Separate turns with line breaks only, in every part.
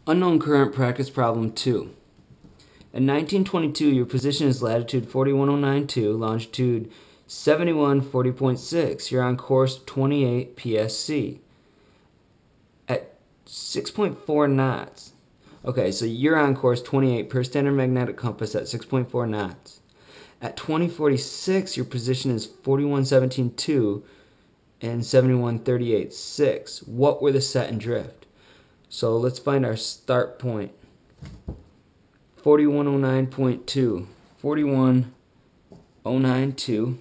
Unknown current practice problem 2. In 1922, your position is latitude 41092, longitude 7140.6. You're on course 28 PSC at 6.4 knots. Okay, so you're on course 28 per standard magnetic compass at 6.4 knots. At 2046, your position is 4117.2 and 7138.6. What were the set and drift? So let's find our start point. 4109.2, 41092,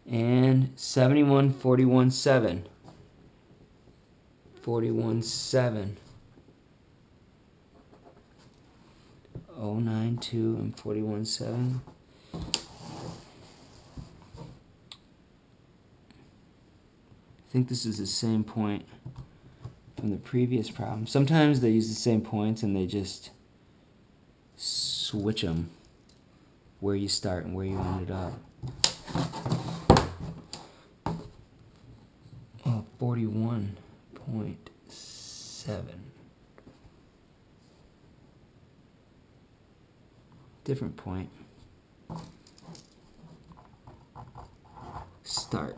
and 7141.7, 41.7, 092 and 41.7. I think this is the same point from the previous problem. Sometimes they use the same points and they just switch them where you start and where you ended up. 41.7. Different point. Start.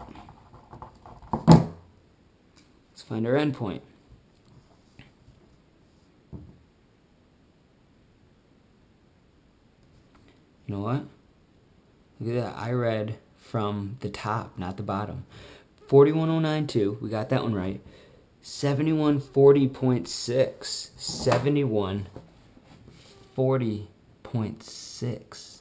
Let's find our end point. You know what? Look at that. I read from the top, not the bottom. 41092. We got that one right. 7140.6. 7140.6.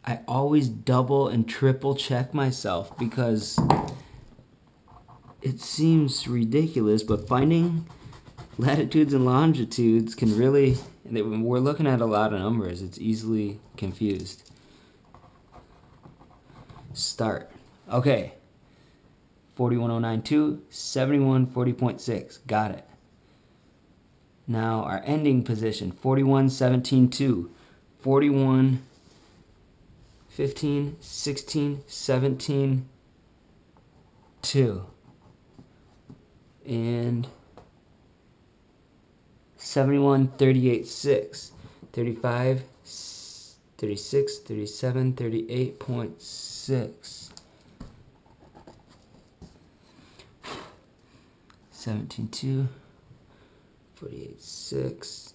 I always double and triple check myself because it seems ridiculous, but finding latitudes and longitudes can really, we're looking at a lot of numbers, it's easily confused. Start. Okay. 41092, 7140.6. Got it. Now our ending position, 4117.2, 41, 15, 16, 17, 2. And 7138.6, 35, 36, 37, 38.6, 17.2, 48.6.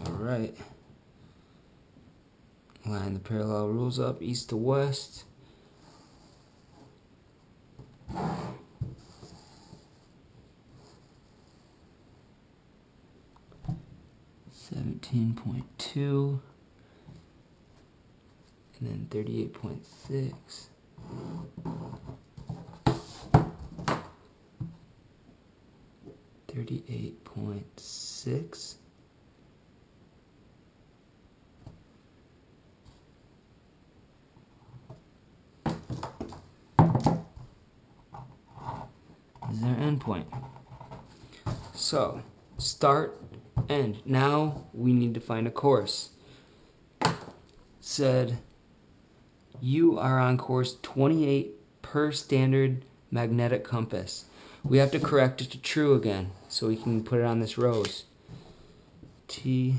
Alright. Line the parallel rules up east to west. 17.2 and then 38.6. 38.6. Is our end point. So, start, end. Now we need to find a course. Said, you are on course 28 per standard magnetic compass. We have to correct it to true again so we can put it on this rose. TVMDC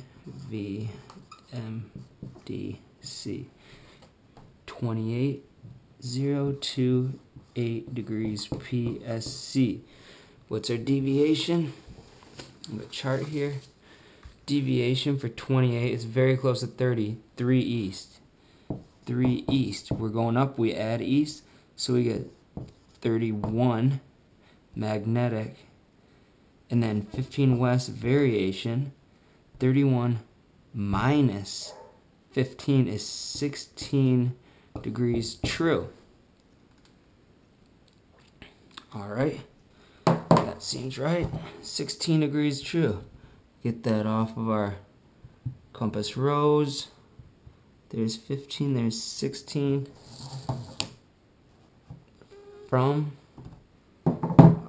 28.028 degrees PSC. What's our deviation? I'm going to chart here. Deviation for 28 is very close to 30. 3 east. 3 east. We're going up, we add east, so we get 31 magnetic. And then 15 west variation. 31 minus 15 is 16 degrees true. Alright, that seems right. 16 degrees true. Get that off of our compass rose. There's 15, there's 16. From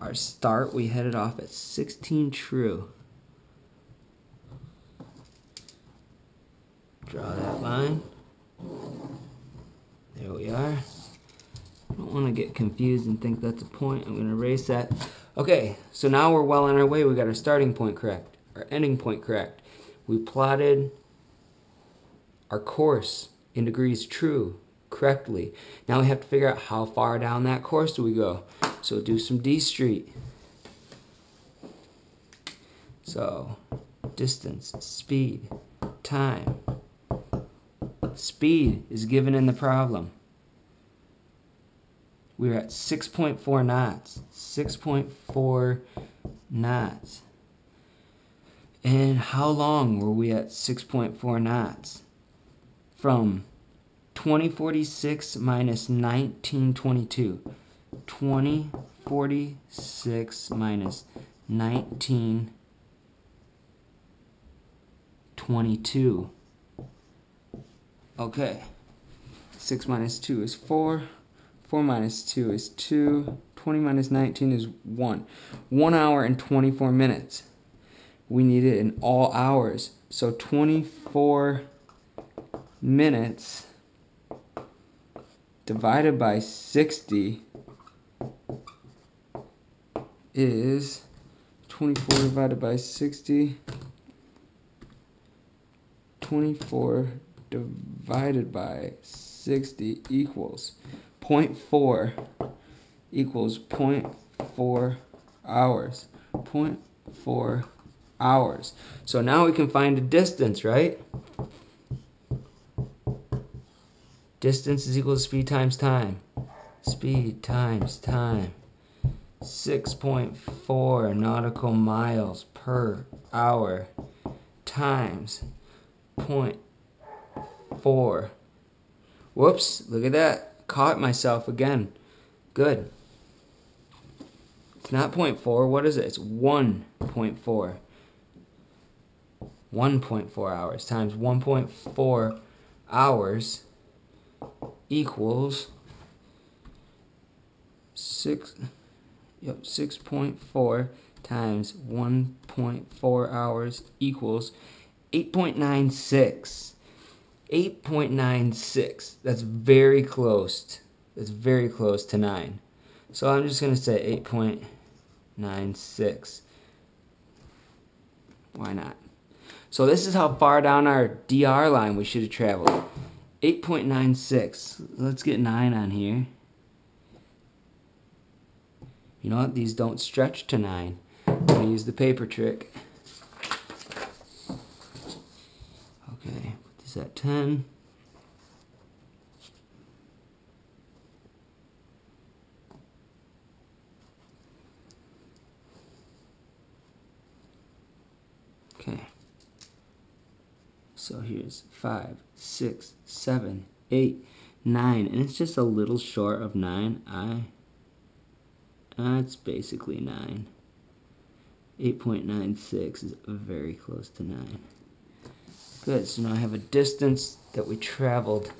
our start, we headed off at 16 true. Draw that line. There we are. want to get confused and think that's a point. I'm going to erase that. Okay, so now we're well on our way. We got our starting point correct, our ending point correct. We plotted our course in degrees true correctly. Now we have to figure out how far down that course do we go. So do some D Street. So distance, speed, time. Speed is given in the problem. We're at 6.4 knots. 6.4 knots. And how long were we at 6.4 knots? From 2046 minus 1922. 2046 minus 1922. Okay. 6 minus 2 is 4. 4 minus 2 is 2. 20 minus 19 is 1. 1 hour and 24 minutes. We need it in all hours. So 24 minutes divided by 60 is 24 divided by 60. 24 divided by 60 equals 0.4 equals 0.4 hours. 0.4 hours. So now we can find a distance, right? Distance is equal to speed times time. Speed times time. 6.4 nautical miles per hour times 0.4. Whoops, look at that. Caught myself again. Good. It's not 0.4. What is it? It's 1.4. 1.4 hours times 1.4 hours equals 6.4 times 1.4 hours equals 8.96. 8.96. That's very close. That's very close to 9. So I'm just going to say 8.96. Why not? So this is how far down our DR line we should have traveled. 8.96. Let's get 9 on here. You know what? These don't stretch to 9. I'm going to use the paper trick. Okay, put this at 10. Okay. So here's 5, 6, 7, 8, 9. And it's just a little short of 9. It's basically 9. 8.96 is very close to 9. Good, so now I have a distance that we traveled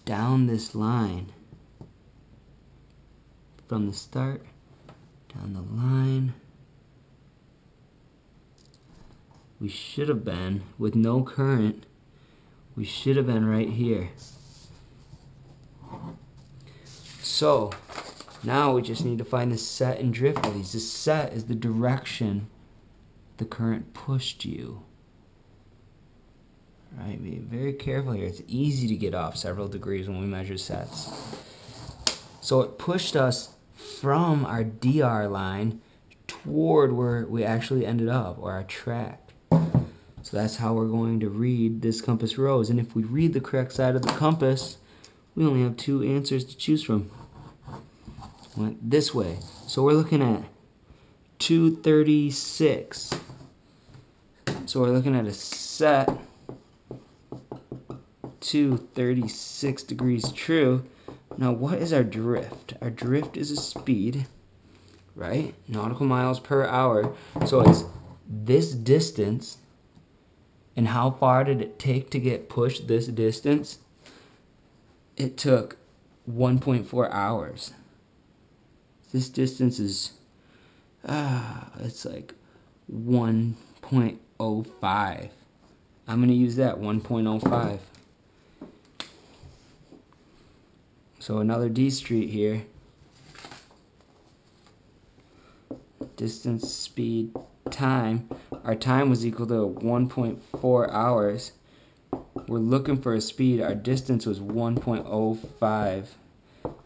down this line. From the start, down the line. We should have been, with no current, we should have been right here. So, now we just need to find the set and drift of these. The set is the direction the current pushed you. Right, be very careful here. It's easy to get off several degrees when we measure sets. So it pushed us from our DR line toward where we actually ended up, or our track. So that's how we're going to read this compass rose. And if we read the correct side of the compass, we only have 2 answers to choose from. Went this way. So we're looking at 236. So we're looking at a set 236 degrees true. Now what is our drift? Our drift is a speed, right? Nautical miles per hour. So it's this distance. And how far did it take to get pushed this distance? It took 1.4 hours. This distance is, it's like 1.05. I'm going to use that, 1.05. So another D street here. Distance, speed, time. Our time was equal to 1.4 hours. We're looking for a speed. Our distance was 1.05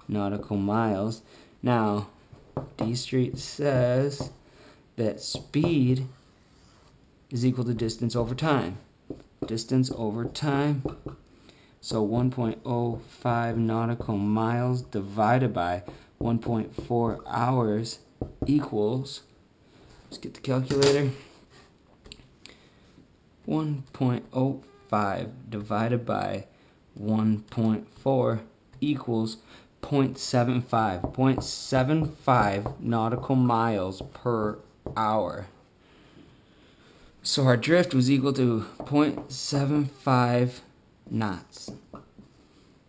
nautical miles. Now, D Street says that speed is equal to distance over time. Distance over time. So 1.05 nautical miles divided by 1.4 hours equals, let's get the calculator, 1.05 divided by 1.4 equals 0.75. 0.75 nautical miles per hour. So our drift was equal to 0.75 knots.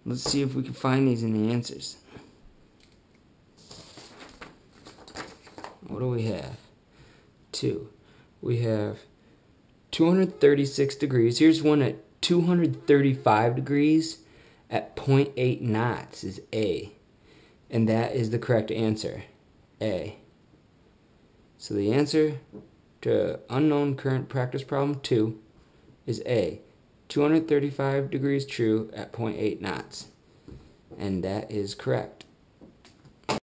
Let's see if we can find these in the answers. What do we have? 2. We have 236 degrees. Here's one at 235 degrees at 0.8 knots is A. And that is the correct answer, A. So the answer to unknown current practice problem 2 is A. 235 degrees true at 0.8 knots. And that is correct.